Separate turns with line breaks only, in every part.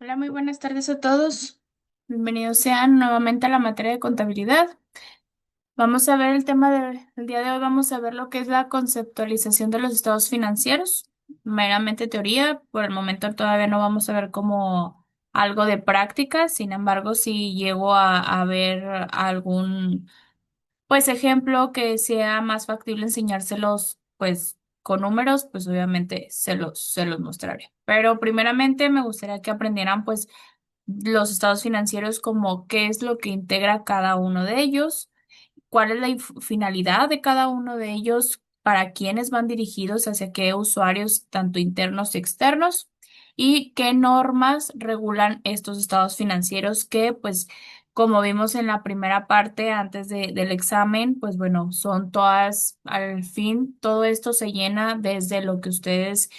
Hola, muy buenas tardes a todos. Bienvenidos sean nuevamente a la materia de contabilidad. Vamos a ver el tema del día de hoy. Vamos a ver lo que es la conceptualización de los estados financieros. Meramente teoría. Por el momento todavía no vamos a ver como algo de práctica. Sin embargo, si llego a ver algún pues ejemplo que sea más factible enseñárselos pues con números, pues obviamente se los mostraré. Pero primeramente me gustaría que aprendieran pues los estados financieros como qué es lo que integra cada uno de ellos, cuál es la finalidad de cada uno de ellos, para quiénes van dirigidos, hacia qué usuarios, tanto internos y externos, y qué normas regulan estos estados financieros que, pues, como vimos en la primera parte antes del examen, pues bueno, son todas, al fin, todo esto se llena desde lo que ustedes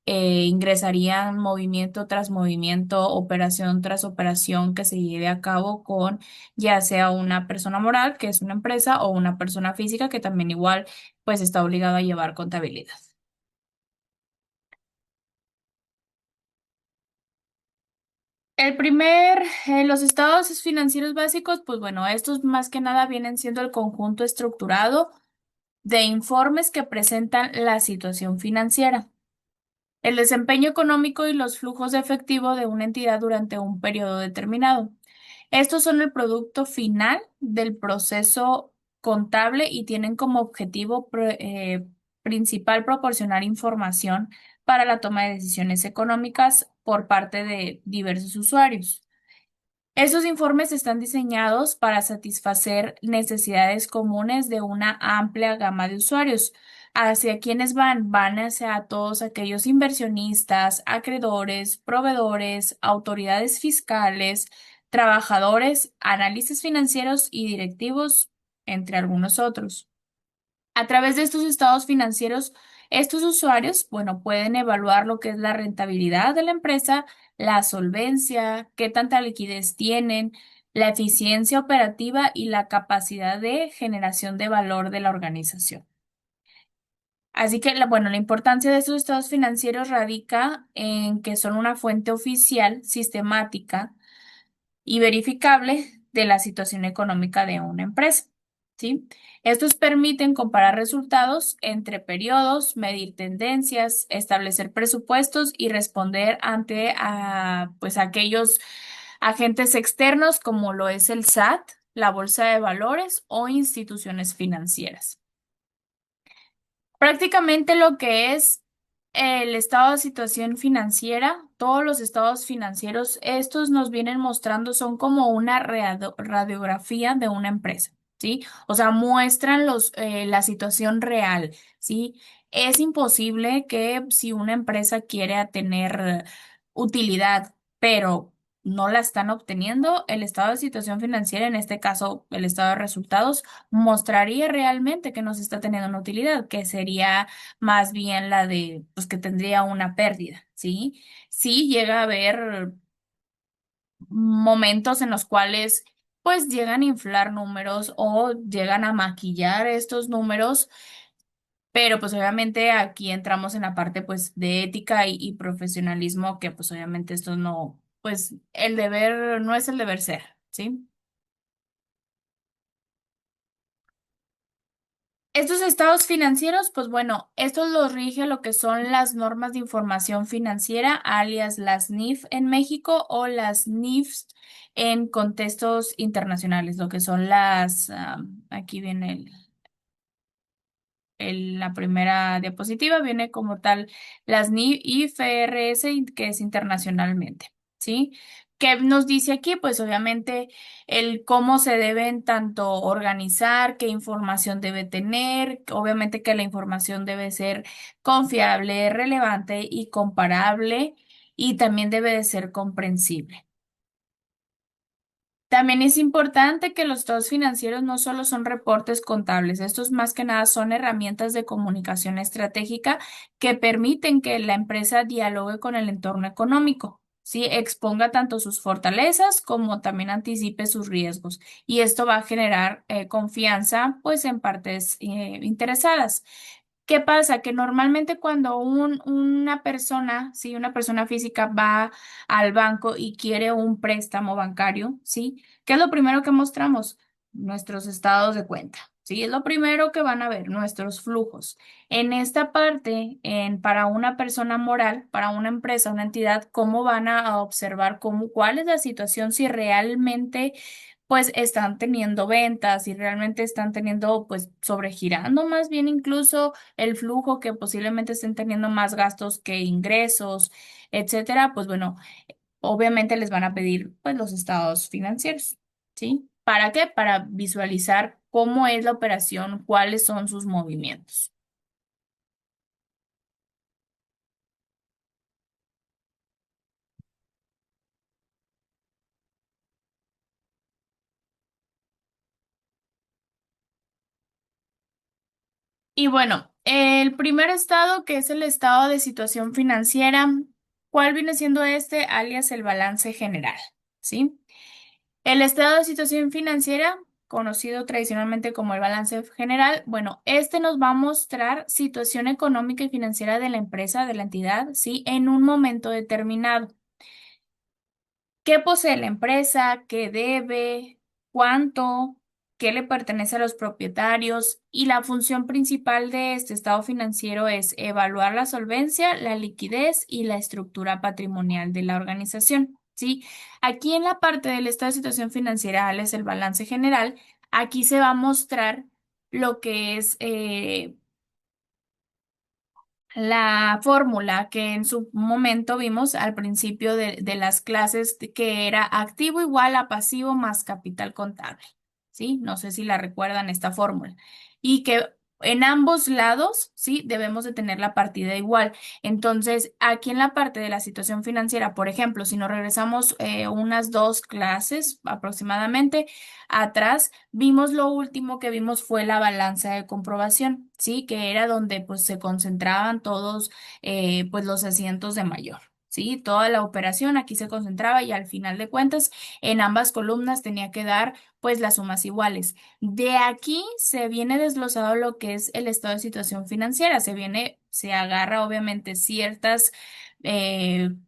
ingresarían movimiento tras movimiento, operación tras operación que se lleve a cabo con ya sea una persona moral, que es una empresa, o una persona física que también igual pues está obligado a llevar contabilidad. Los estados financieros básicos, pues bueno, estos más que nada vienen siendo el conjunto estructurado de informes que presentan la situación financiera, el desempeño económico y los flujos de efectivo de una entidad durante un periodo determinado. Estos son el producto final del proceso contable y tienen como objetivo principal proporcionar información para la toma de decisiones económicas por parte de diversos usuarios. Esos informes están diseñados para satisfacer necesidades comunes de una amplia gama de usuarios. ¿Hacia quiénes van? Van hacia todos aquellos inversionistas, acreedores, proveedores, autoridades fiscales, trabajadores, analistas financieros y directivos, entre algunos otros. A través de estos estados financieros, estos usuarios, bueno, pueden evaluar lo que es la rentabilidad de la empresa, la solvencia, qué tanta liquidez tienen, la eficiencia operativa y la capacidad de generación de valor de la organización. Así que, bueno, la importancia de estos estados financieros radica en que son una fuente oficial, sistemática y verificable de la situación económica de una empresa, ¿sí? Estos permiten comparar resultados entre periodos, medir tendencias, establecer presupuestos y responder ante pues, aquellos agentes externos como lo es el SAT, la Bolsa de Valores o instituciones financieras. Prácticamente lo que es el estado de situación financiera, todos los estados financieros, estos nos vienen mostrando, son como una radiografía de una empresa, ¿sí? O sea, muestran la situación real, ¿sí? Es imposible que si una empresa quiere tener utilidad, pero no la están obteniendo, el estado de situación financiera, en este caso el estado de resultados, mostraría realmente que no se está teniendo una utilidad, que sería más bien la de, pues que tendría una pérdida, ¿sí? Sí llega a haber momentos en los cuales pues llegan a inflar números o llegan a maquillar estos números, pero pues obviamente aquí entramos en la parte pues de ética y profesionalismo, que pues obviamente esto no, pues el deber no es el deber ser, ¿sí? Estos estados financieros, pues bueno, estos los rige lo que son las normas de información financiera, alias las NIF en México o las NIFs en contextos internacionales, lo que son aquí viene la primera diapositiva, viene como tal las NIF IFRS, que es internacionalmente, ¿sí? ¿Qué nos dice aquí? Pues obviamente el cómo se deben tanto organizar, qué información debe tener, obviamente que la información debe ser confiable, relevante y comparable, y también debe de ser comprensible. También es importante que los estados financieros no solo son reportes contables, estos más que nada son herramientas de comunicación estratégica que permiten que la empresa dialogue con el entorno económico, ¿sí? Exponga tanto sus fortalezas como también anticipe sus riesgos. Y esto va a generar confianza, pues, en partes interesadas. ¿Qué pasa? Que normalmente cuando una persona, sí, una persona física va al banco y quiere un préstamo bancario, ¿sí? ¿Qué es lo primero que mostramos? Nuestros estados de cuenta, ¿sí? Es lo primero que van a ver, nuestros flujos. En esta parte, para una persona moral, para una empresa, una entidad, ¿cómo van a observar cuál es la situación si realmente pues están teniendo ventas y realmente están teniendo, pues sobregirando más bien incluso el flujo, que posiblemente estén teniendo más gastos que ingresos, etcétera? Pues bueno, obviamente les van a pedir pues los estados financieros, ¿sí? ¿Para qué? Para visualizar cómo es la operación, cuáles son sus movimientos. Y bueno, el primer estado, que es el estado de situación financiera, ¿cuál viene siendo este? Alias el balance general, ¿sí? El estado de situación financiera, conocido tradicionalmente como el balance general, bueno, este nos va a mostrar situación económica y financiera de la empresa, de la entidad, ¿sí? En un momento determinado. ¿Qué posee la empresa? ¿Qué debe? ¿Cuánto? ¿Qué le pertenece a los propietarios? Y la función principal de este estado financiero es evaluar la solvencia, la liquidez y la estructura patrimonial de la organización. ¿Sí? Aquí en la parte del estado de situación financiera, es el balance general, aquí se va a mostrar lo que es la fórmula que en su momento vimos al principio de las clases, que era activo igual a pasivo más capital contable, ¿sí? No sé si la recuerdan esta fórmula. Y que en ambos lados, ¿sí? Debemos de tener la partida igual. Entonces, aquí en la parte de la situación financiera, por ejemplo, si nos regresamos unas 2 clases aproximadamente atrás, vimos lo último que vimos fue la balanza de comprobación, ¿sí? Que era donde pues se concentraban todos pues los asientos de mayor, ¿sí? Toda la operación aquí se concentraba y al final de cuentas en ambas columnas tenía que dar pues las sumas iguales. De aquí se viene desglosado lo que es el estado de situación financiera, se agarra obviamente ciertas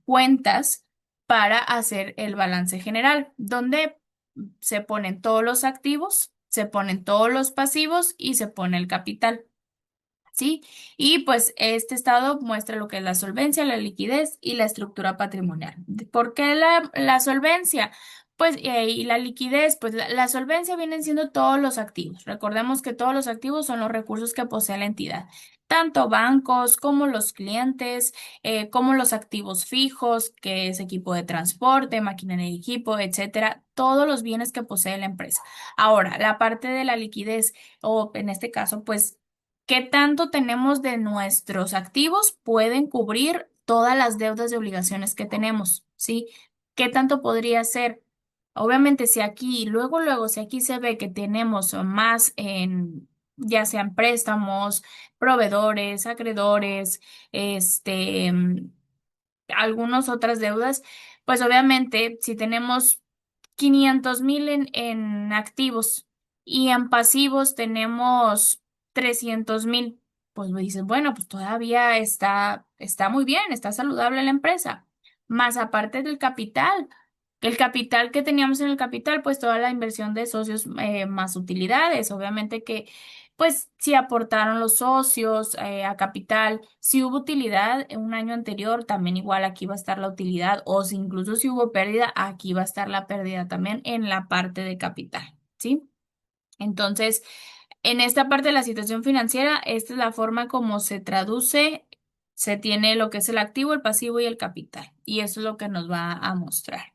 cuentas para hacer el balance general, donde se ponen todos los activos, se ponen todos los pasivos y se pone el capital. ¿Sí? Y pues este estado muestra lo que es la solvencia, la liquidez y la estructura patrimonial. ¿Por qué la solvencia? Pues y la liquidez, pues la solvencia vienen siendo todos los activos. Recordemos que todos los activos son los recursos que posee la entidad, tanto bancos como los clientes, como los activos fijos, que es equipo de transporte, maquinaria y equipo, etcétera, todos los bienes que posee la empresa. Ahora, la parte de la liquidez, o en este caso, pues ¿qué tanto tenemos de nuestros activos? Pueden cubrir todas las deudas y obligaciones que tenemos, ¿sí? ¿Qué tanto podría ser? Obviamente, si aquí, luego, si aquí se ve que tenemos más en, ya sean préstamos, proveedores, acreedores, algunas otras deudas, pues obviamente si tenemos 500,000 en activos y en pasivos tenemos 300,000, pues me dices, bueno, pues todavía está muy bien, está saludable la empresa. Más aparte del capital, el capital que teníamos en el capital, pues toda la inversión de socios más utilidades, obviamente que pues si aportaron los socios a capital, si hubo utilidad en un año anterior, también igual aquí va a estar la utilidad, o si incluso si hubo pérdida, aquí va a estar la pérdida también en la parte de capital, ¿sí? Entonces, en esta parte de la situación financiera, esta es la forma como se traduce, se tiene lo que es el activo, el pasivo y el capital, y eso es lo que nos va a mostrar.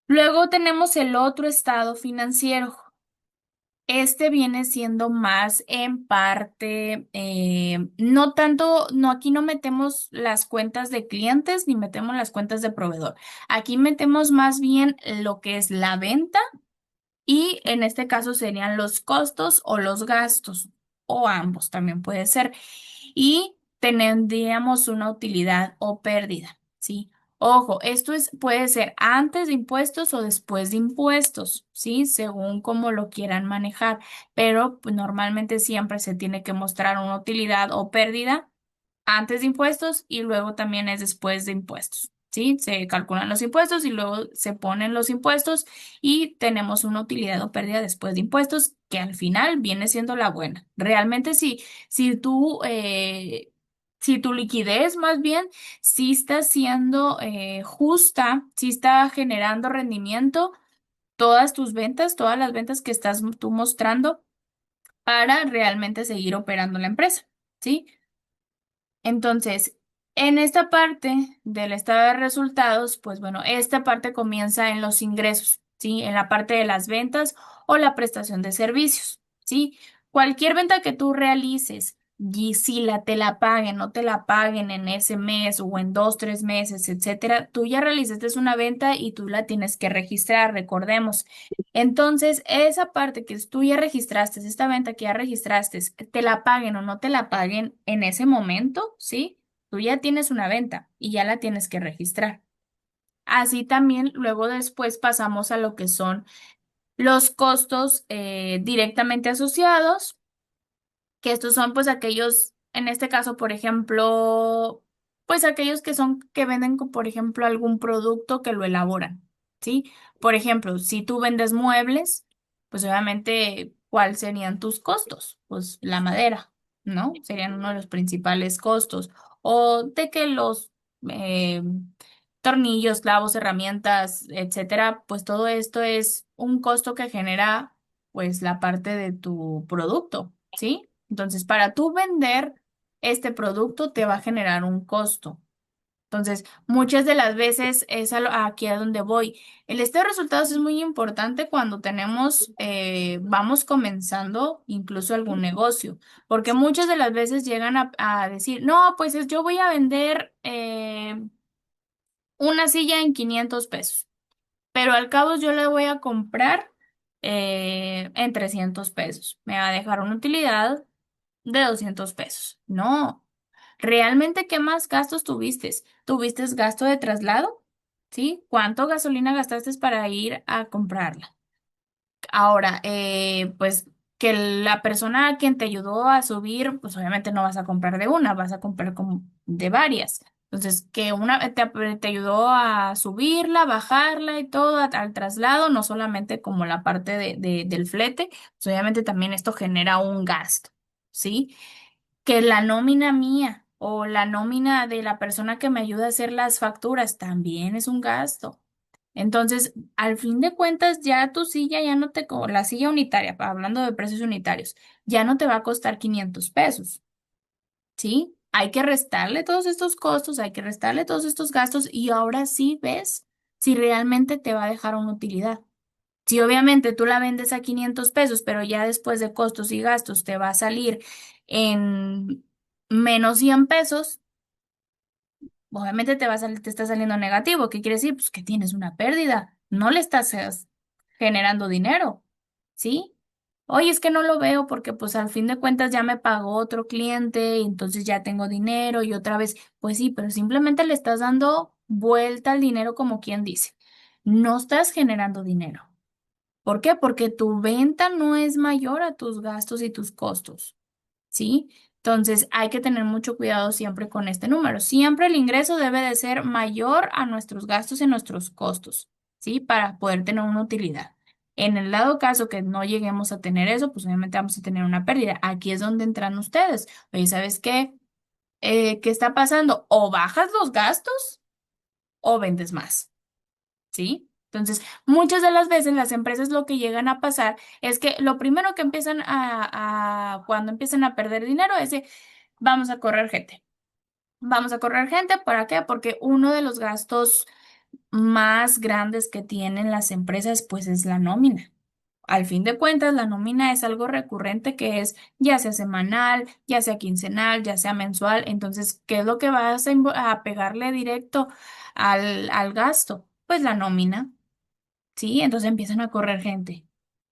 Luego tenemos el otro estado financiero. Este viene siendo más en parte, no tanto, no, aquí no metemos las cuentas de clientes ni metemos las cuentas de proveedor. Aquí metemos más bien lo que es la venta y en este caso serían los costos o los gastos, o ambos también puede ser. Y tendríamos una utilidad o pérdida, ¿sí? Ojo, puede ser antes de impuestos o después de impuestos, ¿sí? Según cómo lo quieran manejar, pero pues, normalmente siempre se tiene que mostrar una utilidad o pérdida antes de impuestos y luego también es después de impuestos, ¿sí? Se calculan los impuestos y luego se ponen los impuestos y tenemos una utilidad o pérdida después de impuestos que al final viene siendo la buena. Realmente si tú, si tu liquidez más bien, si está siendo justa, si está generando rendimiento, todas tus ventas, todas las ventas que estás tú mostrando para realmente seguir operando la empresa, ¿sí? Entonces, en esta parte del estado de resultados, pues bueno, esta parte comienza en los ingresos, ¿sí? En la parte de las ventas o la prestación de servicios, ¿sí? Cualquier venta que tú realices y si te la paguen, no te la paguen en ese mes o en 2, 3 meses, etcétera, tú ya realizaste una venta y tú la tienes que registrar, recordemos. Entonces, esa parte que tú ya registraste, esta venta que ya registraste, te la paguen o no te la paguen en ese momento, ¿sí? Tú ya tienes una venta y ya la tienes que registrar. Así también, luego después pasamos a lo que son los costos directamente asociados, que estos son pues aquellos, en este caso, por ejemplo, pues aquellos que son que venden, por ejemplo, algún producto que lo elaboran, ¿sí? Por ejemplo, si tú vendes muebles, pues obviamente, ¿cuáles serían tus costos? Pues la madera, ¿no? Serían uno de los principales costos. O de que los eh, tornillos, clavos, herramientas, etcétera, pues todo esto es un costo que genera pues la parte de tu producto, ¿sí? Entonces, para tú vender este producto te va a generar un costo. Entonces, muchas de las veces es aquí a donde voy. El estado de resultados es muy importante cuando vamos comenzando incluso algún negocio, porque muchas de las veces llegan a decir, no, pues yo voy a vender una silla en 500 pesos, pero al cabo yo la voy a comprar en 300 pesos. Me va a dejar una utilidad de 200 pesos. No, ¿realmente qué más gastos tuviste? ¿Tuviste gasto de traslado? ¿Sí? ¿Cuánto gasolina gastaste para ir a comprarla? Ahora, pues que la persona a quien te ayudó a subir, pues obviamente no vas a comprar de una, vas a comprar como de varias. Entonces, que una te ayudó a subirla, bajarla y todo al traslado, no solamente como la parte del flete, pues obviamente también esto genera un gasto, ¿sí? Que la nómina mía o la nómina de la persona que me ayuda a hacer las facturas también es un gasto. Entonces, al fin de cuentas, ya tu silla ya no la silla unitaria, hablando de precios unitarios, ya no te va a costar 500 pesos, ¿sí? Hay que restarle todos estos costos, hay que restarle todos estos gastos y ahora sí ves si realmente te va a dejar una utilidad. Si obviamente tú la vendes a 500 pesos, pero ya después de costos y gastos te va a salir en menos 100 pesos, obviamente te está saliendo negativo. ¿Qué quiere decir? Pues que tienes una pérdida. No le estás generando dinero, ¿sí? Oye, es que no lo veo porque pues al fin de cuentas ya me pagó otro cliente y entonces ya tengo dinero y otra vez, pues sí, pero simplemente le estás dando vuelta al dinero como quien dice. No estás generando dinero. ¿Por qué? Porque tu venta no es mayor a tus gastos y tus costos, ¿sí? Entonces hay que tener mucho cuidado siempre con este número. Siempre el ingreso debe de ser mayor a nuestros gastos y nuestros costos, ¿sí? Para poder tener una utilidad. En el dado caso que no lleguemos a tener eso, pues obviamente vamos a tener una pérdida. Aquí es donde entran ustedes. Oye, ¿sabes qué? ¿Qué está pasando? O bajas los gastos o vendes más. ¿Sí? Entonces, muchas de las veces las empresas lo que llegan a pasar es que lo primero que empiezan cuando empiezan a perder dinero es de, vamos a correr gente. Vamos a correr gente, ¿para qué? Porque uno de los gastos más grandes que tienen las empresas, pues es la nómina. Al fin de cuentas, la nómina es algo recurrente que es ya sea semanal, ya sea quincenal, ya sea mensual. Entonces, ¿qué es lo que vas a pegarle directo al gasto? Pues la nómina. Sí, entonces empiezan a correr gente,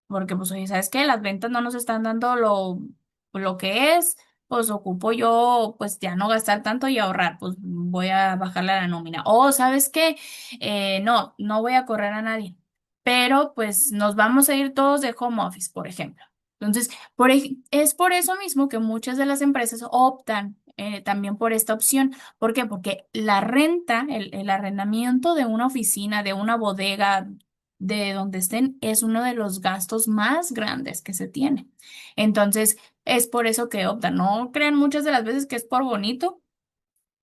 porque pues oye, ¿sabes qué? Las ventas no nos están dando lo que es. pues ocupo yo, pues ya no gastar tanto y ahorrar, pues voy a bajarle a la nómina. O, ¿sabes qué? No voy a correr a nadie, pero pues nos vamos a ir todos de home office, por ejemplo. Entonces, es por eso mismo que muchas de las empresas optan también por esta opción. ¿Por qué? Porque la renta, el arrendamiento de una oficina, de una bodega, de donde estén, es uno de los gastos más grandes que se tiene. Entonces, es por eso que optan. No crean muchas de las veces que es por bonito,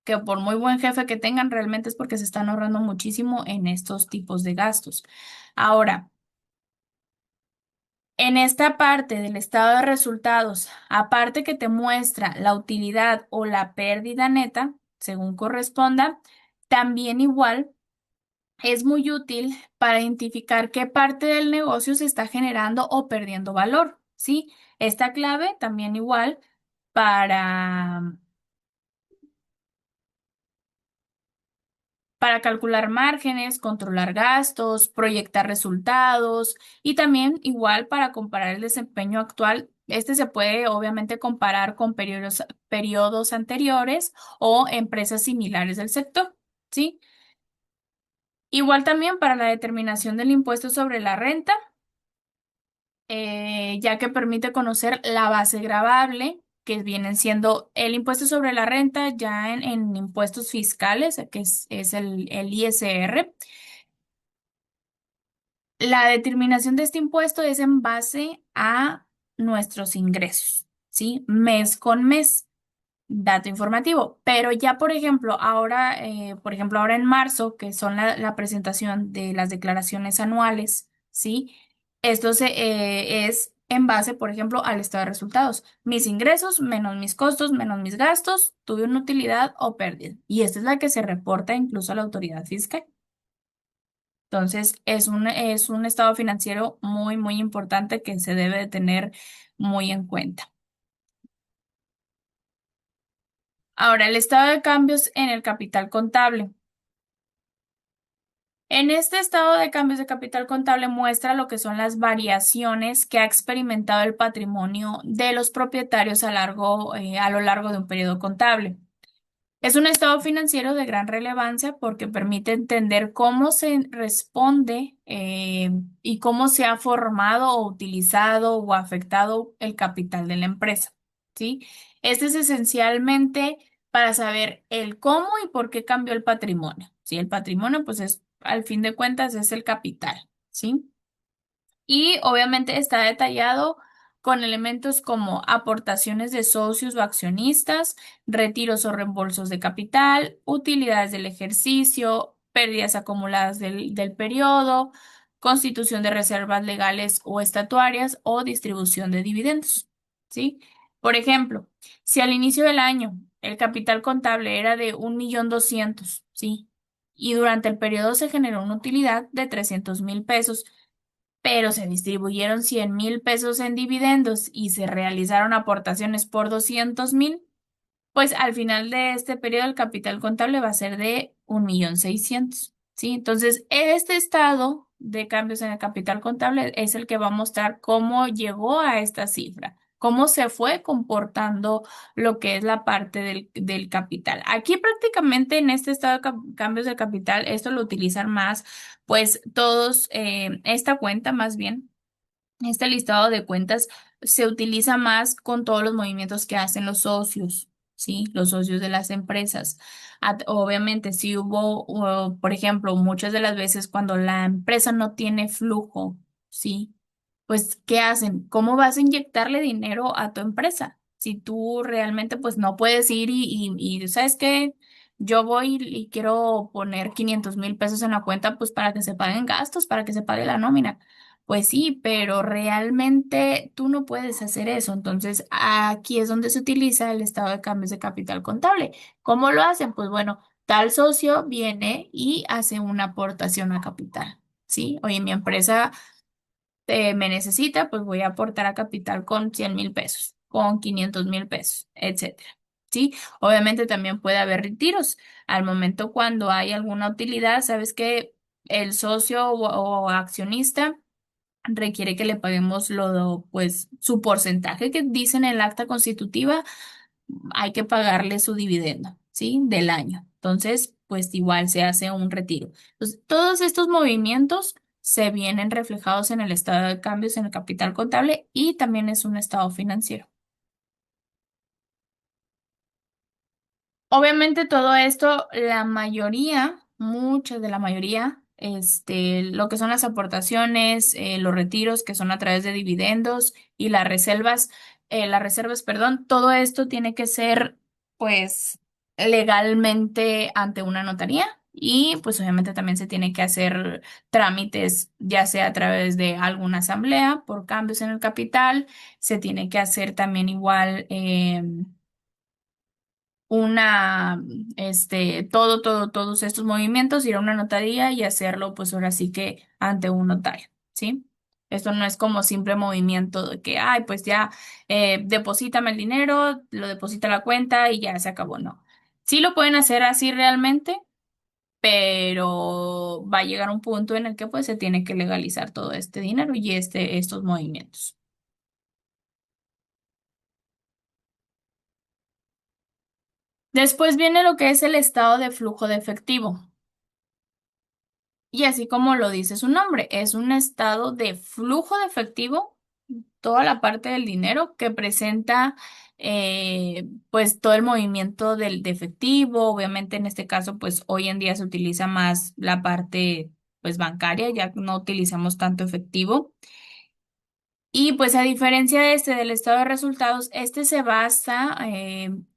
que por muy buen jefe que tengan, realmente es porque se están ahorrando muchísimo en estos tipos de gastos. Ahora, en esta parte del estado de resultados, aparte que te muestra la utilidad o la pérdida neta, según corresponda, también igual es muy útil para identificar qué parte del negocio se está generando o perdiendo valor, ¿sí? Esta clave también igual para para calcular márgenes, controlar gastos, proyectar resultados y también igual para comparar el desempeño actual. Este se puede obviamente comparar con periodos anteriores o empresas similares del sector, ¿sí? Igual también para la determinación del impuesto sobre la renta, ya que permite conocer la base gravable, que vienen siendo el impuesto sobre la renta ya en impuestos fiscales, que es el ISR. La determinación de este impuesto es en base a nuestros ingresos, ¿sí? Mes con mes, dato informativo. Pero ya, por ejemplo, ahora en marzo, que son la presentación de las declaraciones anuales, ¿sí? Es en base, por ejemplo, al estado de resultados. Mis ingresos menos mis costos menos mis gastos, tuve una utilidad o pérdida. Y esta es la que se reporta incluso a la autoridad fiscal. Entonces, es un estado financiero muy, muy importante que se debe de tener muy en cuenta. Ahora, el estado de cambios en el capital contable. En este estado de cambios de capital contable muestra lo que son las variaciones que ha experimentado el patrimonio de los propietarios a lo largo de un periodo contable. Es un estado financiero de gran relevancia porque permite entender cómo se responde y cómo se ha formado o utilizado o afectado el capital de la empresa, ¿sí? Este es esencialmente para saber el cómo y por qué cambió el patrimonio, ¿sí? El patrimonio, pues es, al fin de cuentas, es el capital, ¿sí? Y obviamente está detallado con elementos como aportaciones de socios o accionistas, retiros o reembolsos de capital, utilidades del ejercicio, pérdidas acumuladas del periodo, constitución de reservas legales o estatuarias o distribución de dividendos. ¿Sí? Por ejemplo, si al inicio del año el capital contable era de 1.200.000, ¿sí? Y durante el periodo se generó una utilidad de 300.000 pesos, pero se distribuyeron 100.000 pesos en dividendos y se realizaron aportaciones por 200.000, pues al final de este periodo el capital contable va a ser de 1.600.000, ¿sí? Entonces, este estado de cambios en el capital contable es el que va a mostrar cómo llegó a esta cifra, cómo se fue comportando lo que es la parte del capital. Aquí prácticamente en este estado de cambios de capital, esto lo utilizan más, pues todos, esta cuenta más bien. Este listado de cuentas se utiliza más con todos los movimientos que hacen los socios, ¿sí? Los socios de las empresas. Obviamente, si por ejemplo, muchas de las veces cuando la empresa no tiene flujo, ¿sí? Pues, ¿qué hacen? ¿Cómo vas a inyectarle dinero a tu empresa? Si tú realmente, pues, no puedes ir y ¿sabes qué? Yo voy y quiero poner 500.000 pesos en la cuenta, pues, para que se paguen gastos, para que se pague la nómina. Pues sí, pero realmente tú no puedes hacer eso. Entonces, aquí es donde se utiliza el estado de cambios de capital contable. ¿Cómo lo hacen? Pues bueno, tal socio viene y hace una aportación a capital. ¿Sí? Oye, mi empresa me necesita, pues voy a aportar a capital con 100.000 pesos, con 500.000 pesos, etcétera. ¿Sí? Obviamente también puede haber retiros. Al momento cuando hay alguna utilidad, sabes que el socio o accionista requiere que le paguemos pues, su porcentaje que dice en el acta constitutiva, hay que pagarle su dividendo, ¿sí? Del año. Entonces, pues igual se hace un retiro. Entonces, todos estos movimientos se vienen reflejados en el estado de cambios, en el capital contable y también es un estado financiero. Obviamente todo esto, la mayoría, mucha de la mayoría, lo que son las aportaciones, los retiros que son a través de dividendos y las reservas, perdón, todo esto tiene que ser, pues, legalmente ante una notaría y, pues, obviamente también se tiene que hacer trámites, ya sea a través de alguna asamblea por cambios en el capital, se tiene que hacer también igual. Todos estos movimientos, ir a una notaría y hacerlo, pues ahora sí que ante un notario, ¿sí? Esto no es como simple movimiento de que, ay, pues ya, deposítame el dinero, lo deposita a la cuenta y ya se acabó, no. Sí lo pueden hacer así realmente, pero va a llegar un punto en el que pues se tiene que legalizar todo este dinero y estos movimientos. Después viene lo que es el estado de flujo de efectivo. Y así como lo dice su nombre, es un estado de flujo de efectivo, toda la parte del dinero que presenta pues todo el movimiento de efectivo. Obviamente en este caso pues hoy en día se utiliza más la parte pues bancaria, ya no utilizamos tanto efectivo. Y pues a diferencia de del estado de resultados, este se basa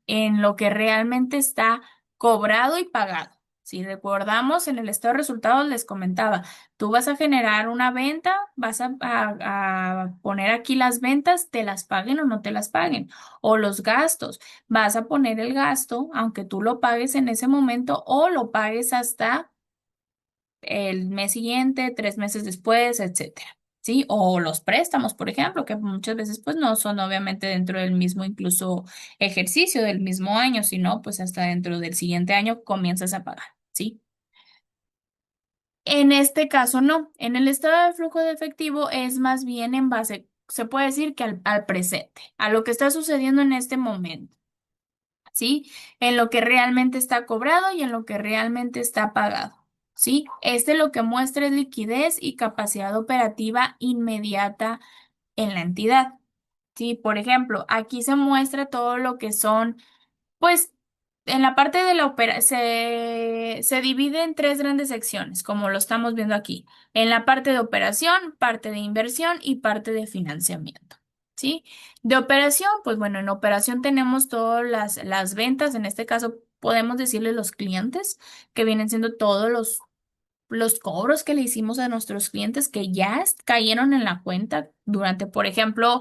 en lo que realmente está cobrado y pagado. Si recordamos, en el estado de resultados les comentaba, tú vas a generar una venta, vas a poner aquí las ventas, te las paguen o no te las paguen, o los gastos, vas a poner el gasto, aunque tú lo pagues en ese momento o lo pagues hasta el mes siguiente, 3 meses después, etcétera. ¿Sí? O los préstamos, por ejemplo, que muchas veces pues no son obviamente dentro del mismo incluso ejercicio del mismo año, sino pues hasta dentro del siguiente año comienzas a pagar, ¿sí? En este caso no, en el estado de flujo de efectivo es más bien en base, se puede decir que al presente, a lo que está sucediendo en este momento. ¿Sí? En lo que realmente está cobrado y en lo que realmente está pagado, ¿sí? Este lo que muestra es liquidez y capacidad operativa inmediata en la entidad, ¿sí? Por ejemplo, aquí se muestra todo lo que son pues en la parte de la se divide en tres grandes secciones, como lo estamos viendo aquí. En la parte de operación, parte de inversión y parte de financiamiento. ¿Sí? De operación, pues bueno, en operación tenemos todas las ventas, en este caso podemos decirle los clientes, que vienen siendo todos los cobros que le hicimos a nuestros clientes que ya cayeron en la cuenta durante, por ejemplo,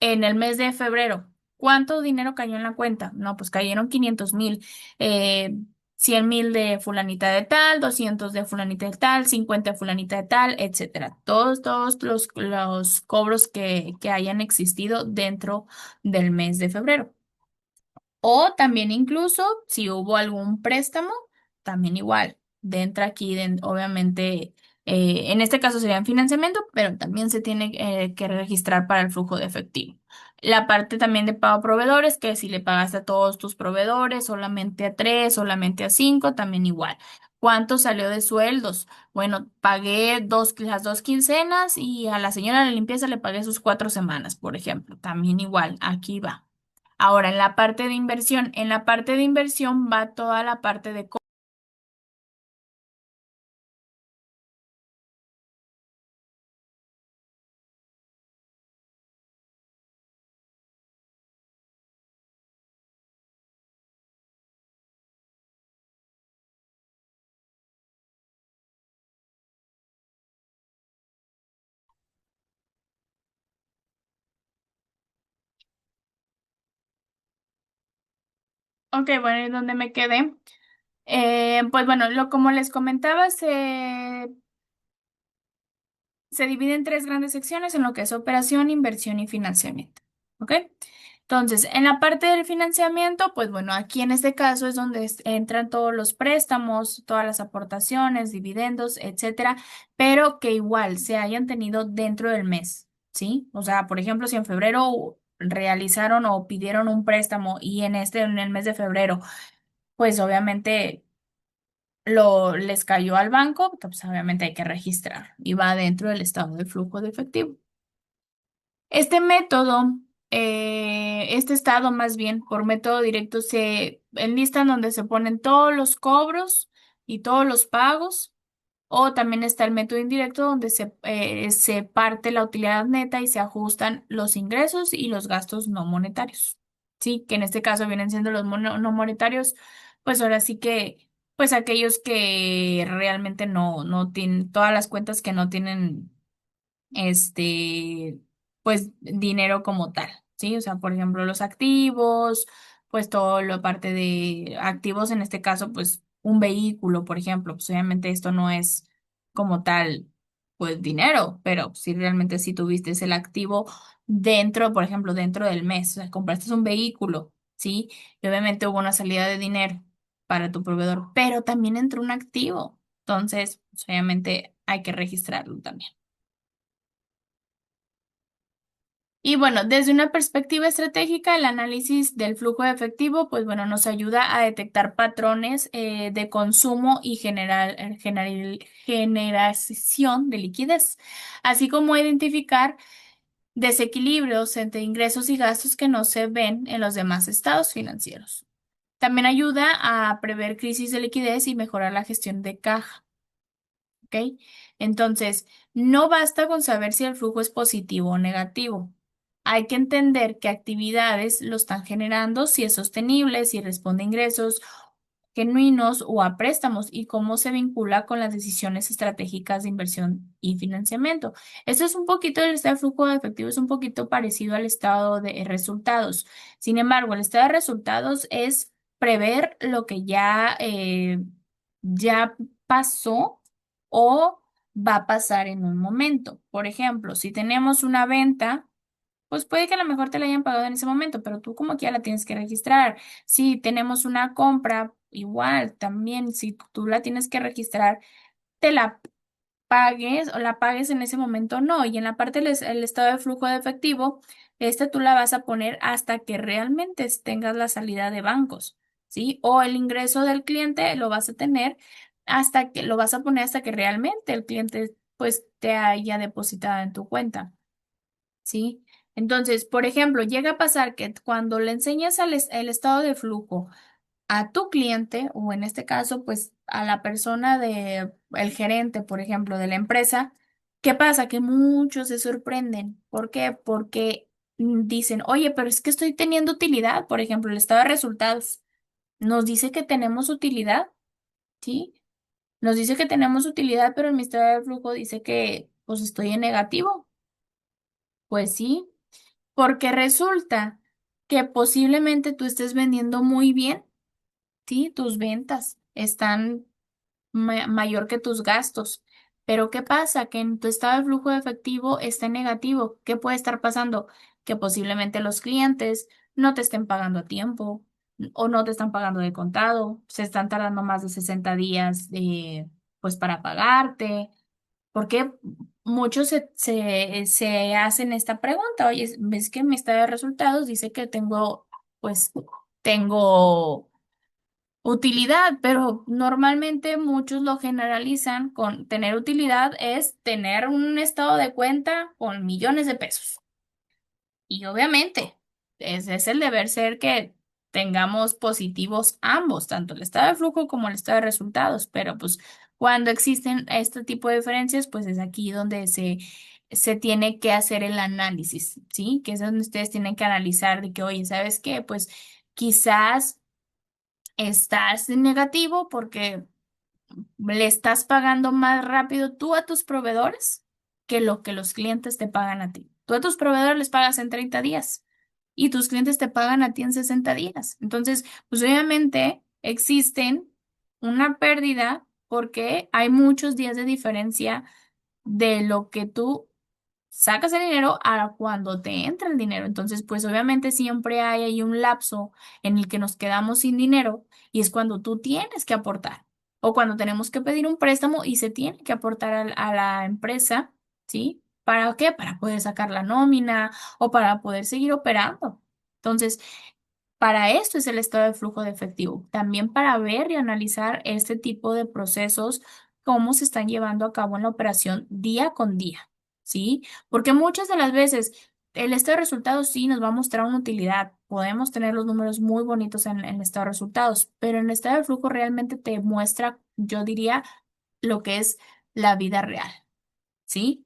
en el mes de febrero. ¿Cuánto dinero cayó en la cuenta? No, pues cayeron 500,000, 100,000 de fulanita de tal, 200 de fulanita de tal, 50 de fulanita de tal, etcétera. Todos los cobros que hayan existido dentro del mes de febrero. O también incluso si hubo algún préstamo, también igual, entra aquí, obviamente, en este caso sería en financiamiento, pero también se tiene que registrar para el flujo de efectivo. La parte también de pago a proveedores, que si le pagaste a todos tus proveedores, solamente a tres, solamente a cinco, también igual. ¿Cuánto salió de sueldos? Bueno, pagué las 2 quincenas y a la señora de limpieza le pagué sus 4 semanas, por ejemplo. También igual, aquí va. Ahora, en la parte de inversión va toda la parte de... Ok, bueno, ¿y dónde me quedé? Pues bueno, como les comentaba, se divide en tres grandes secciones en lo que es operación, inversión y financiamiento. ¿Ok? Entonces, en la parte del financiamiento, pues bueno, aquí en este caso es donde entran todos los préstamos, todas las aportaciones, dividendos, etcétera, pero que igual se hayan tenido dentro del mes, ¿sí? O sea, por ejemplo, si en febrero realizaron o pidieron un préstamo y en el mes de febrero, pues obviamente les cayó al banco, pues obviamente hay que registrar y va dentro del estado de flujo de efectivo. Este método, este estado más bien, por método directo, se enlistan donde se ponen todos los cobros y todos los pagos, o también está el método indirecto donde se parte la utilidad neta y se ajustan los ingresos y los gastos no monetarios. Sí, que en este caso vienen siendo los no monetarios, pues ahora sí que, pues aquellos que realmente no tienen, todas las cuentas que no tienen este, pues dinero como tal, ¿sí? O sea, por ejemplo, los activos, pues todo lo parte de activos, en este caso, pues un vehículo, por ejemplo, pues obviamente esto no es como tal, pues dinero, pero si realmente si tuviste el activo dentro, por ejemplo, dentro del mes, o sea, compraste un vehículo, ¿sí? Y obviamente hubo una salida de dinero para tu proveedor, pero también entró un activo, entonces, pues, obviamente hay que registrarlo también. Y bueno, desde una perspectiva estratégica, el análisis del flujo de efectivo, pues bueno, nos ayuda a detectar patrones de consumo y generación de liquidez, así como a identificar desequilibrios entre ingresos y gastos que no se ven en los demás estados financieros. También ayuda a prever crisis de liquidez y mejorar la gestión de caja. ¿Ok? Entonces, no basta con saber si el flujo es positivo o negativo. Hay que entender qué actividades lo están generando, si es sostenible, si responde a ingresos genuinos o a préstamos y cómo se vincula con las decisiones estratégicas de inversión y financiamiento. Esto es un poquito el estado de flujo de efectivo, es un poquito parecido al estado de resultados. Sin embargo, el estado de resultados es prever lo que ya pasó o va a pasar en un momento. Por ejemplo, si tenemos una venta, pues puede que a lo mejor te la hayan pagado en ese momento, pero tú como que ya la tienes que registrar. Si tenemos una compra, igual también, si tú la tienes que registrar, te la pagues o la pagues en ese momento, no. Y en la parte del estado de flujo de efectivo, esta tú la vas a poner hasta que realmente tengas la salida de bancos, ¿sí? O el ingreso del cliente lo vas a tener hasta que lo vas a poner hasta que realmente el cliente pues te haya depositado en tu cuenta, ¿sí? Entonces, por ejemplo, llega a pasar que cuando le enseñas el estado de flujo a tu cliente, o en este caso, pues a la persona el gerente, por ejemplo, de la empresa, ¿qué pasa? Que muchos se sorprenden. ¿Por qué? Porque dicen, oye, pero es que estoy teniendo utilidad, por ejemplo, el estado de resultados nos dice que tenemos utilidad, ¿sí? Nos dice que tenemos utilidad, pero el estado de flujo dice que pues estoy en negativo. Pues sí, porque resulta que posiblemente tú estés vendiendo muy bien, ¿sí? Tus ventas están mayor que tus gastos. Pero ¿qué pasa? Que en tu estado de flujo de efectivo está en negativo. ¿Qué puede estar pasando? Que posiblemente los clientes no te estén pagando a tiempo o no te están pagando de contado, se están tardando más de 60 días pues para pagarte. Porque muchos se hacen esta pregunta, oye, ¿ves que mi estado de resultados dice que pues, tengo utilidad, pero normalmente muchos lo generalizan con tener utilidad es tener un estado de cuenta con millones de pesos. Y obviamente, ese es el deber ser que tengamos positivos ambos, tanto el estado de flujo como el estado de resultados, pero pues cuando existen este tipo de diferencias, pues es aquí donde se tiene que hacer el análisis, ¿sí? Que es donde ustedes tienen que analizar de que, oye, ¿sabes qué? Pues quizás estás en negativo porque le estás pagando más rápido tú a tus proveedores que lo que los clientes te pagan a ti. Tú a tus proveedores les pagas en 30 días y tus clientes te pagan a ti en 60 días. Entonces, pues obviamente existen una pérdida porque hay muchos días de diferencia de lo que tú sacas el dinero a cuando te entra el dinero. Entonces, pues obviamente siempre hay ahí un lapso en el que nos quedamos sin dinero y es cuando tú tienes que aportar o cuando tenemos que pedir un préstamo y se tiene que aportar a la empresa, ¿sí? ¿Para qué? Para poder sacar la nómina o para poder seguir operando. Entonces, para esto es el estado de flujo de efectivo, también para ver y analizar este tipo de procesos, cómo se están llevando a cabo en la operación día con día, ¿sí? Porque muchas de las veces el estado de resultados sí nos va a mostrar una utilidad, podemos tener los números muy bonitos en el estado de resultados, pero en el estado de flujo realmente te muestra, yo diría, lo que es la vida real, ¿sí?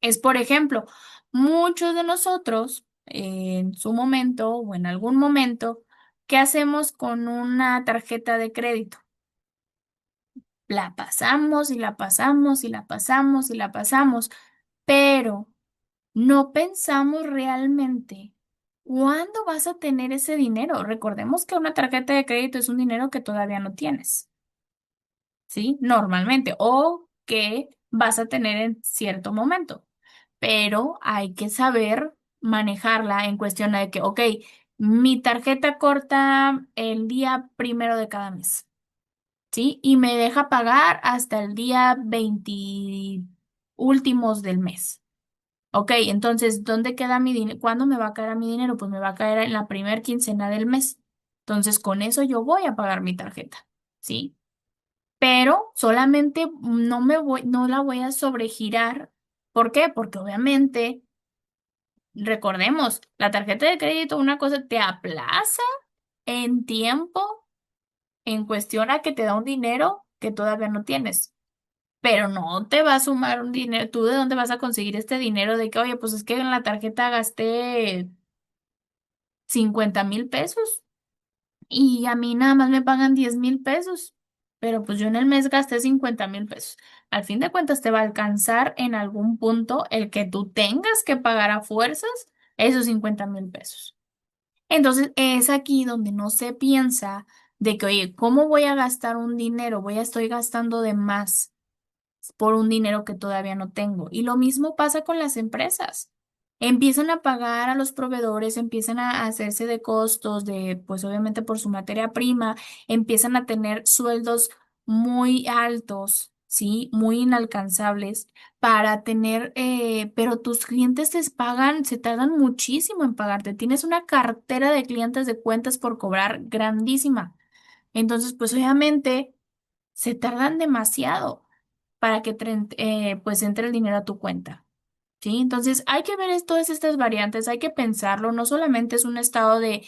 Es, por ejemplo, muchos de nosotros en su momento o en algún momento, ¿qué hacemos con una tarjeta de crédito? La pasamos y la pasamos y la pasamos y la pasamos, pero no pensamos realmente cuándo vas a tener ese dinero. Recordemos que una tarjeta de crédito es un dinero que todavía no tienes, ¿sí? Normalmente, o que vas a tener en cierto momento. Pero hay que saber manejarla en cuestión de que, ok, mi tarjeta corta el día primero de cada mes, ¿sí? Y me deja pagar hasta el día 20 últimos del mes. Ok, entonces, ¿dónde queda mi dinero? ¿Cuándo me va a caer a mi dinero? Pues me va a caer en la primer quincena del mes. Entonces, con eso yo voy a pagar mi tarjeta, ¿sí? Pero solamente no la voy a sobregirar. ¿Por qué? Porque obviamente, recordemos, la tarjeta de crédito, una cosa te aplaza en tiempo en cuestión a que te da un dinero que todavía no tienes. Pero no te va a sumar un dinero. ¿Tú de dónde vas a conseguir este dinero de que, oye, pues es que en la tarjeta gasté 50,000 pesos? Y a mí nada más me pagan 10,000 pesos, pero pues yo en el mes gasté 50,000 pesos. Al fin de cuentas te va a alcanzar en algún punto el que tú tengas que pagar a fuerzas esos 50,000 pesos. Entonces es aquí donde no se piensa de que, oye, ¿cómo voy a gastar un dinero? Estoy gastando de más por un dinero que todavía no tengo. Y lo mismo pasa con las empresas. Empiezan a pagar a los proveedores, empiezan a hacerse de costos de, pues obviamente por su materia prima, empiezan a tener sueldos muy altos, ¿sí? Muy inalcanzables para tener, pero tus clientes te pagan, se tardan muchísimo en pagarte. Tienes una cartera de clientes de cuentas por cobrar grandísima. Entonces, pues obviamente se tardan demasiado para que pues entre el dinero a tu cuenta. ¿Sí? Entonces hay que ver todas estas variantes, hay que pensarlo, no solamente es un estado de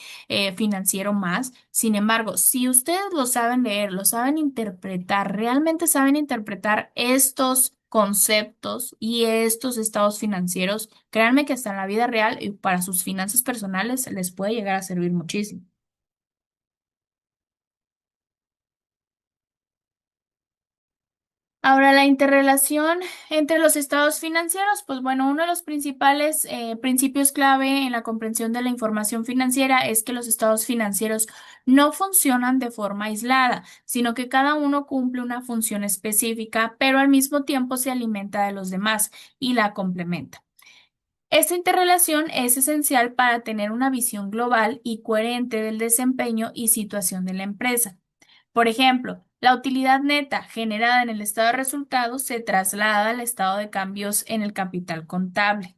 financiero más, sin embargo, si ustedes lo saben leer, lo saben interpretar, realmente saben interpretar estos conceptos y estos estados financieros, créanme que hasta en la vida real y para sus finanzas personales les puede llegar a servir muchísimo. Ahora, la interrelación entre los estados financieros, pues bueno, uno de los principales principios clave en la comprensión de la información financiera es que los estados financieros no funcionan de forma aislada, sino que cada uno cumple una función específica, pero al mismo tiempo se alimenta de los demás y la complementa. Esta interrelación es esencial para tener una visión global y coherente del desempeño y situación de la empresa. Por ejemplo, la utilidad neta generada en el estado de resultados se traslada al estado de cambios en el capital contable,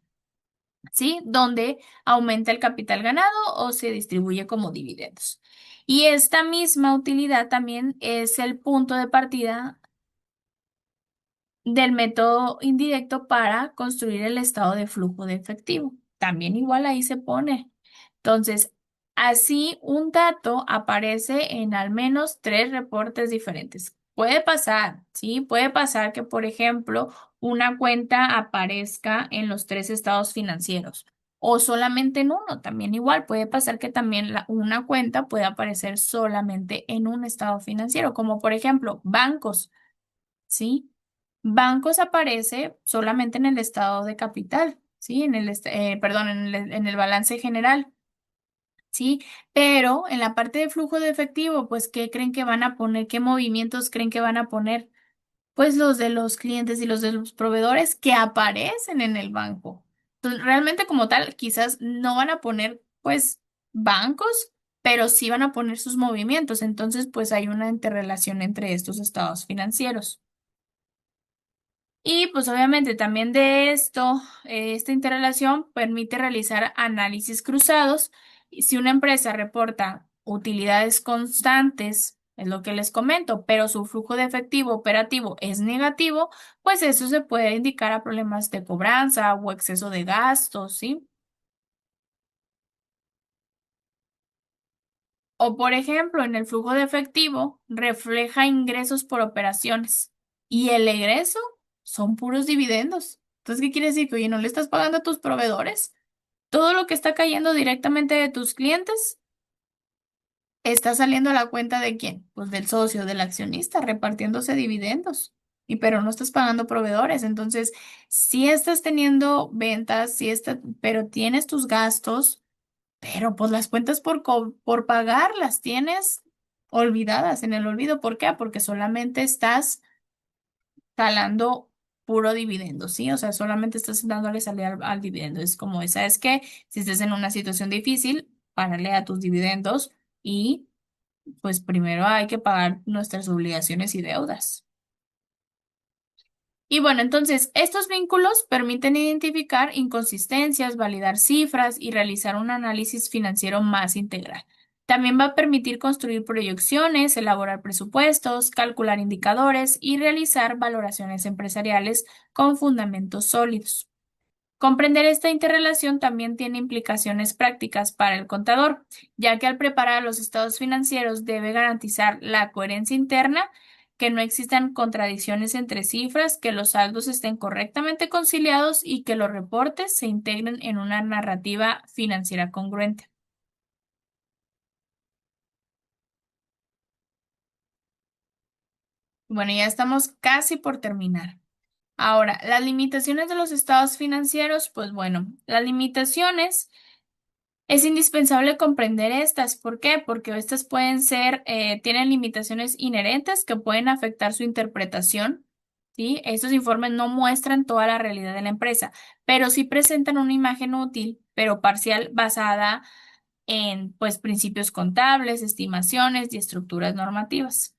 ¿sí? Donde aumenta el capital ganado o se distribuye como dividendos. Y esta misma utilidad también es el punto de partida del método indirecto para construir el estado de flujo de efectivo. También igual ahí se pone. Entonces, así un dato aparece en al menos tres reportes diferentes. Puede pasar, ¿sí? Puede pasar que, por ejemplo, una cuenta aparezca en los tres estados financieros o solamente en uno. También igual puede pasar que también una cuenta pueda aparecer solamente en un estado financiero, como por ejemplo bancos. ¿Sí? Bancos aparece solamente en el estado de capital, ¿sí? Perdón, en el balance general, ¿sí? Pero en la parte de flujo de efectivo, pues, ¿qué creen que van a poner? ¿Qué movimientos creen que van a poner? Pues los de los clientes y los de los proveedores que aparecen en el banco. Entonces, realmente como tal, quizás no van a poner, pues, bancos, pero sí van a poner sus movimientos. Entonces, pues hay una interrelación entre estos estados financieros. Y pues obviamente también de esto, esta interrelación permite realizar análisis cruzados. Y si una empresa reporta utilidades constantes, es lo que les comento, pero su flujo de efectivo operativo es negativo, pues eso se puede indicar a problemas de cobranza o exceso de gastos, ¿sí? O por ejemplo, en el flujo de efectivo refleja ingresos por operaciones y el egreso son puros dividendos. Entonces, ¿qué quiere decir? Que, oye, no le estás pagando a tus proveedores. Todo lo que está cayendo directamente de tus clientes está saliendo a la cuenta de quién? Pues del socio, del accionista, repartiéndose dividendos. Y pero no estás pagando proveedores. Entonces, sí estás teniendo ventas, sí está, pero tienes tus gastos. Pero pues las cuentas por pagar las tienes olvidadas en el olvido. ¿Por qué? Porque solamente estás jalando puro dividendo, ¿sí? O sea, solamente estás dándole salida al dividendo. Es como esa, es que si estás en una situación difícil, párale a tus dividendos y pues primero hay que pagar nuestras obligaciones y deudas. Y bueno, entonces, estos vínculos permiten identificar inconsistencias, validar cifras y realizar un análisis financiero más integral. También va a permitir construir proyecciones, elaborar presupuestos, calcular indicadores y realizar valoraciones empresariales con fundamentos sólidos. Comprender esta interrelación también tiene implicaciones prácticas para el contador, ya que al preparar los estados financieros debe garantizar la coherencia interna, que no existan contradicciones entre cifras, que los saldos estén correctamente conciliados y que los reportes se integren en una narrativa financiera congruente. Bueno, ya estamos casi por terminar. Ahora, las limitaciones de los estados financieros, pues bueno, las limitaciones. Es indispensable comprender estas. ¿Por qué? Porque estas pueden ser, tienen limitaciones inherentes que pueden afectar su interpretación. ¿Sí? Estos informes no muestran toda la realidad de la empresa, pero sí presentan una imagen útil, pero parcial, basada en, pues, principios contables, estimaciones y estructuras normativas.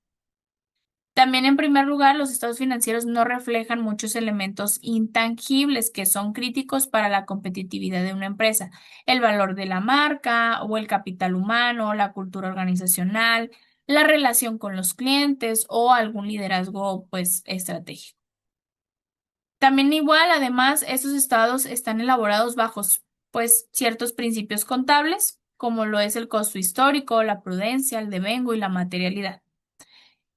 También, en primer lugar, los estados financieros no reflejan muchos elementos intangibles que son críticos para la competitividad de una empresa. El valor de la marca o el capital humano, la cultura organizacional, la relación con los clientes o algún liderazgo, pues, estratégico. También igual, además, estos estados están elaborados bajo, pues, ciertos principios contables, como lo es el costo histórico, la prudencia, el devengo y la materialidad.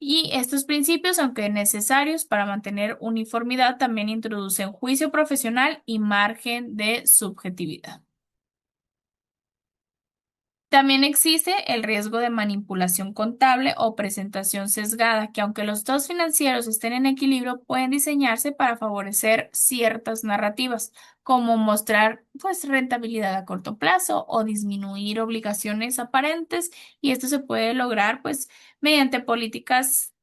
Y estos principios, aunque necesarios para mantener uniformidad, también introducen juicio profesional y margen de subjetividad. También existe el riesgo de manipulación contable o presentación sesgada, que aunque los estados financieros estén en equilibrio, pueden diseñarse para favorecer ciertas narrativas, como mostrar, pues, rentabilidad a corto plazo o disminuir obligaciones aparentes, y esto se puede lograr, pues, mediante políticas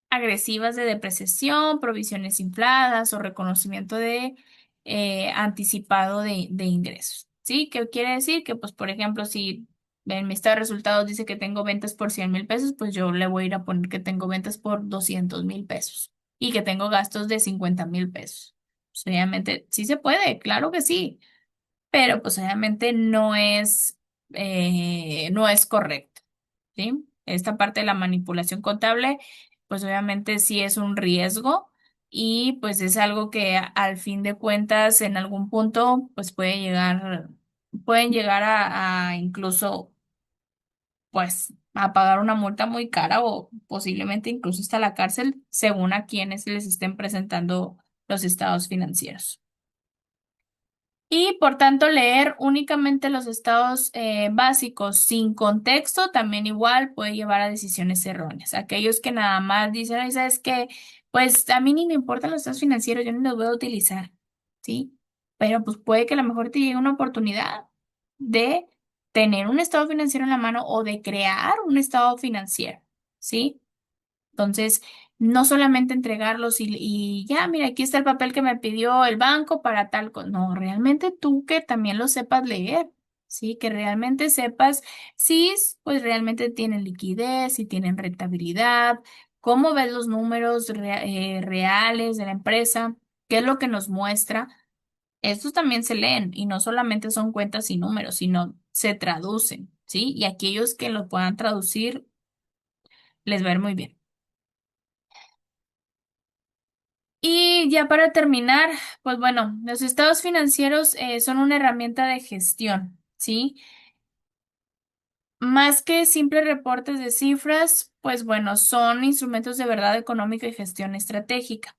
agresivas de depreciación, provisiones infladas o reconocimiento de anticipado de ingresos. ¿Sí? ¿Qué quiere decir? Que, pues, por ejemplo, si en mi estado de resultados dice que tengo ventas por 100,000 pesos, pues yo le voy a ir a poner que tengo ventas por 200,000 pesos y que tengo gastos de 50,000 pesos. Pues, obviamente, sí se puede, claro que sí, pero pues obviamente no es correcto. ¿Sí? Esta parte de la manipulación contable, pues obviamente sí es un riesgo y pues es algo que al fin de cuentas en algún punto pues pueden llegar a incluso pues a pagar una multa muy cara o posiblemente incluso hasta la cárcel según a quienes les estén presentando los estados financieros. Y por tanto, leer únicamente los estados básicos sin contexto también igual puede llevar a decisiones erróneas. Aquellos que nada más dicen, "Ay, ¿sabes qué? Pues a mí ni me importan los estados financieros, yo no los voy a utilizar, ¿sí? Pero pues puede que a lo mejor te llegue una oportunidad de tener un estado financiero en la mano o de crear un estado financiero, ¿sí? Entonces, no solamente entregarlos y ya, mira, aquí está el papel que me pidió el banco para tal cosa. No, realmente tú que también lo sepas leer, ¿sí? Que realmente sepas si pues realmente tienen liquidez, si tienen rentabilidad, cómo ves los números reales de la empresa. ¿Qué es lo que nos muestra? Estos también se leen y no solamente son cuentas y números, sino se traducen, ¿sí? Y aquellos que lo puedan traducir les va a ir muy bien. Y ya para terminar, pues bueno, los estados financieros son una herramienta de gestión, ¿sí? Más que simples reportes de cifras, pues bueno, son instrumentos de verdad económica y gestión estratégica.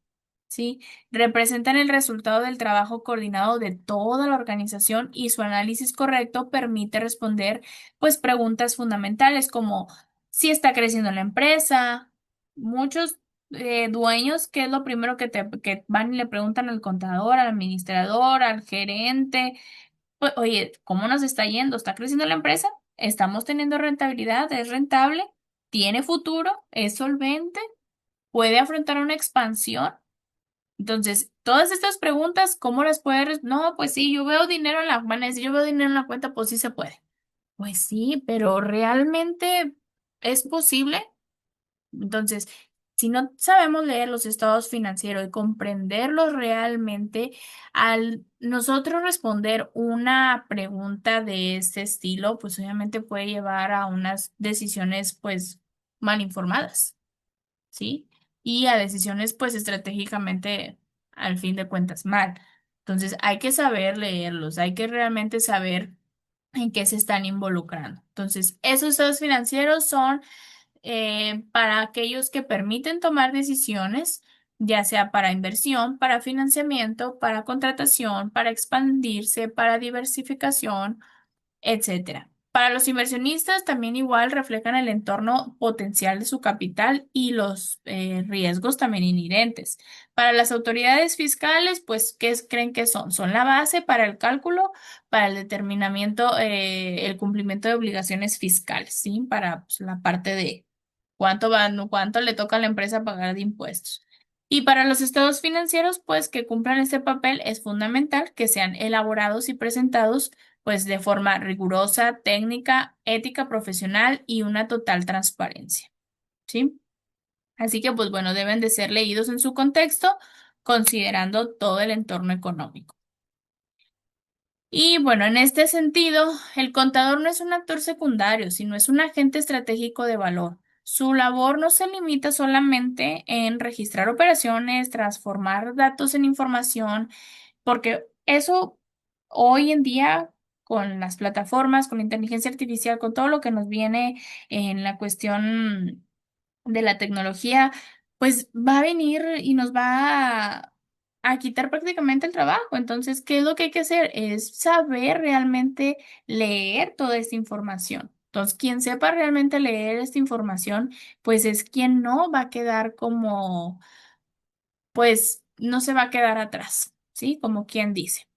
¿Sí? Representan el resultado del trabajo coordinado de toda la organización y su análisis correcto permite responder, pues, preguntas fundamentales como si está creciendo la empresa. Muchos dueños, ¿qué es lo primero que van y le preguntan al contador, al administrador, al gerente? Pues, oye, ¿cómo nos está yendo? ¿Está creciendo la empresa? ¿Estamos teniendo rentabilidad? ¿Es rentable? ¿Tiene futuro? ¿Es solvente? ¿Puede afrontar una expansión? Entonces, todas estas preguntas, ¿cómo las puedes? No, pues sí, yo veo dinero en la, van a decir, yo veo dinero en la cuenta, pues sí se puede. Pues sí, pero ¿realmente es posible? Entonces, si no sabemos leer los estados financieros y comprenderlos realmente, al nosotros responder una pregunta de este estilo, pues obviamente puede llevar a unas decisiones, pues, mal informadas. ¿Sí? Y a decisiones pues estratégicamente al fin de cuentas mal. Entonces hay que saber leerlos, hay que realmente saber en qué se están involucrando. Entonces, esos estados financieros son para aquellos que permiten tomar decisiones, ya sea para inversión, para financiamiento, para contratación, para expandirse, para diversificación, etcétera. Para los inversionistas también igual reflejan el entorno potencial de su capital y los riesgos también inherentes. Para las autoridades fiscales, pues, creen que son? Son la base para el cálculo, para el determinamiento, el cumplimiento de obligaciones fiscales, ¿sí? Para pues, la parte de cuánto le toca a la empresa pagar de impuestos. Y para los estados financieros, pues que cumplan este papel es fundamental que sean elaborados y presentados pues de forma rigurosa, técnica, ética, profesional y una total transparencia, ¿sí? Así que pues bueno, deben de ser leídos en su contexto, considerando todo el entorno económico. Y bueno, en este sentido, el contador no es un actor secundario, sino es un agente estratégico de valor. Su labor no se limita solamente en registrar operaciones, transformar datos en información, porque eso hoy en día, con las plataformas, con la inteligencia artificial, con todo lo que nos viene en la cuestión de la tecnología, pues va a venir y nos va a quitar prácticamente el trabajo. Entonces, ¿qué es lo que hay que hacer? Es saber realmente leer toda esta información. Entonces, quien sepa realmente leer esta información, pues es quien no va a quedar como, pues no se va a quedar atrás, ¿sí? Como quien dice.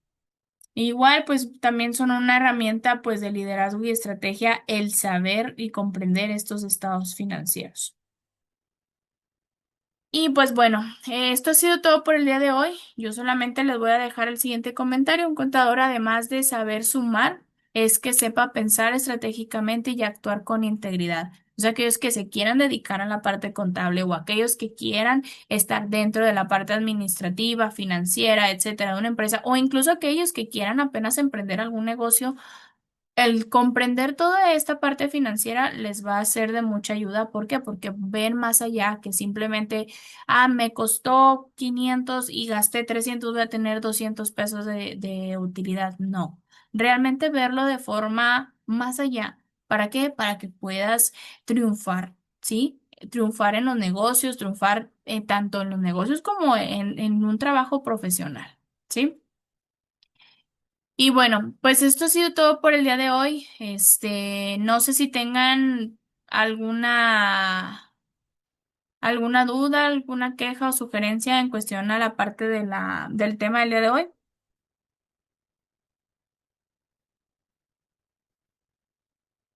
Igual, pues también son una herramienta, pues, de liderazgo y estrategia el saber y comprender estos estados financieros. Y pues bueno, esto ha sido todo por el día de hoy. Yo solamente les voy a dejar el siguiente comentario. Un contador, además de saber sumar, es que sepa pensar estratégicamente y actuar con integridad. O sea, aquellos que se quieran dedicar a la parte contable o aquellos que quieran estar dentro de la parte administrativa, financiera, etcétera, de una empresa, o incluso aquellos que quieran apenas emprender algún negocio, el comprender toda esta parte financiera les va a ser de mucha ayuda. ¿Por qué? Porque ven más allá que simplemente, me costó 500 y gasté 300, voy a tener 200 pesos de utilidad. No, realmente verlo de forma más allá. ¿Para qué? Para que puedas triunfar, ¿sí? Triunfar en los negocios, triunfar tanto en los negocios como en un trabajo profesional, ¿sí? Y bueno, pues esto ha sido todo por el día de hoy. No sé si tengan alguna duda, alguna queja o sugerencia en cuestión a la parte del tema del día de hoy.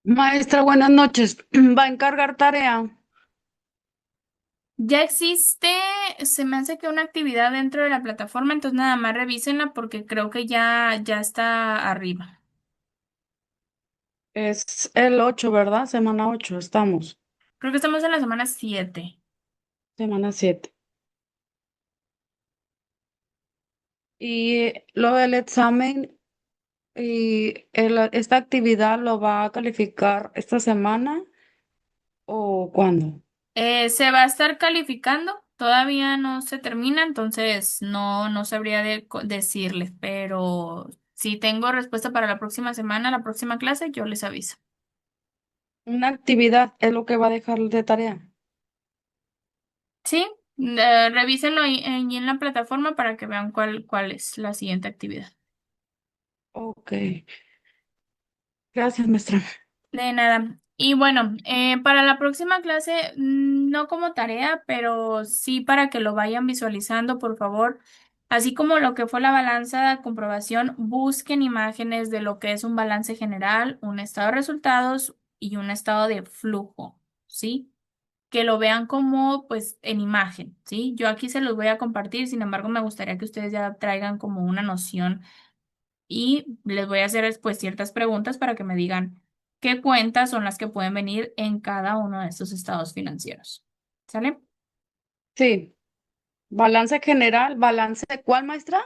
Maestra, buenas noches. Va a encargar tarea.
Ya existe, se me hace que una actividad dentro de la plataforma, entonces nada más revísenla porque creo que ya está arriba.
Es el 8, ¿verdad? Semana 8. Estamos.
Creo que estamos en la semana 7.
Semana 7. Y lo del examen y esta actividad lo va a calificar esta semana o cuándo.
Se va a estar calificando, todavía no se termina, entonces no sabría decirles, pero si tengo respuesta para la próxima semana, la próxima clase, yo les aviso.
Una actividad es lo que va a dejar de tarea.
Sí, revísenlo ahí en la plataforma para que vean cuál es la siguiente actividad.
Ok, gracias, maestra.
De nada. Y bueno, para la próxima clase, no como tarea, pero sí para que lo vayan visualizando, por favor. Así como lo que fue la balanza de comprobación, busquen imágenes de lo que es un balance general, un estado de resultados y un estado de flujo, ¿sí? Que lo vean como, pues, en imagen, ¿sí? Yo aquí se los voy a compartir, sin embargo, me gustaría que ustedes ya traigan como una noción y les voy a hacer pues ciertas preguntas para que me digan qué cuentas son las que pueden venir en cada uno de estos estados financieros. ¿Sale?
Sí, balance general, balance, ¿cuál, maestra?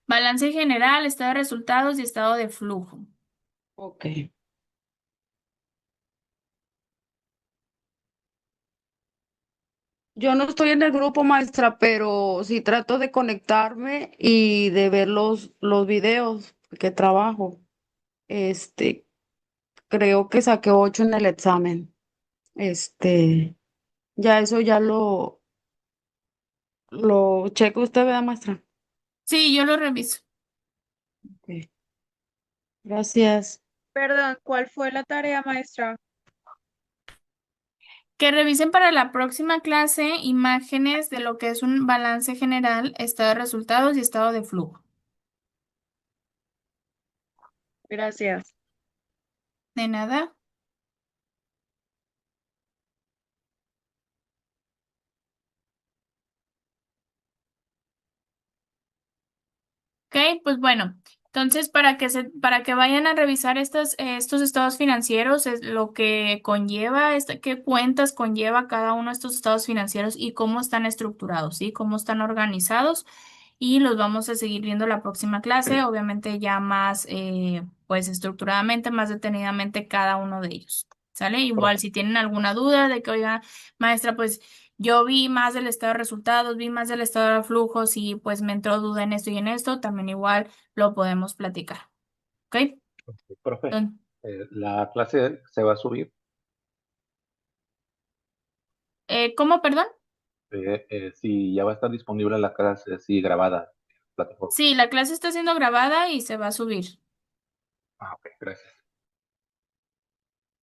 Balance general, estado de resultados y estado de flujo.
Ok. Yo no estoy en el grupo, maestra, pero sí trato de conectarme y de ver los videos que trabajo. Este, creo que saqué 8 en el examen. Este, ya eso ya lo checa usted, ¿verdad, maestra?
Sí, yo lo reviso.
Ok, gracias.
Perdón, ¿cuál fue la tarea, maestra?
Que revisen para la próxima clase imágenes de lo que es un balance general, estado de resultados y estado de flujo.
Gracias.
De nada. Ok, pues bueno, entonces para que vayan a revisar estos estados financieros, es lo que conlleva, qué cuentas conlleva cada uno de estos estados financieros y cómo están estructurados, ¿sí? Cómo están organizados y los vamos a seguir viendo la próxima clase, obviamente ya más, pues estructuradamente, más detenidamente cada uno de ellos, ¿sale? Igual
Profe,
si tienen alguna duda de que, oiga, maestra, pues yo vi más del estado de resultados, vi más del estado de flujos y pues me entró duda en esto y en esto, también igual lo podemos platicar, ¿ok?
profe,
Entonces,
la clase se va a subir.
¿cómo, perdón?
Si ya va a estar disponible la clase así grabada en la plataforma.
Sí, la clase está siendo grabada y se va a subir.
Ah, ok, gracias.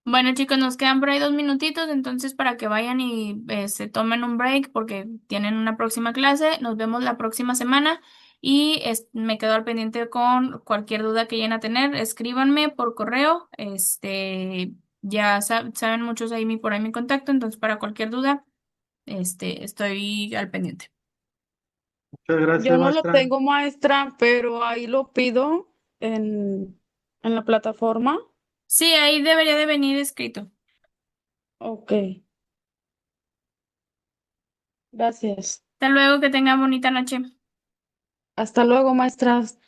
Bueno, chicos, nos quedan por ahí 2 minutitos, entonces para que vayan y se tomen un break porque tienen una próxima clase. Nos vemos la próxima semana y me quedo al pendiente con cualquier duda que lleguen a tener. Escríbanme por correo. Ya saben muchos ahí por ahí mi contacto, entonces para cualquier duda, estoy al pendiente.
Muchas
Yo
gracias,
no lo
maestra.
tengo, maestra, pero ahí lo pido en la plataforma.
Sí, ahí debería de venir escrito.
Ok, gracias.
Hasta luego, que tengan bonita noche.
Hasta luego, maestras.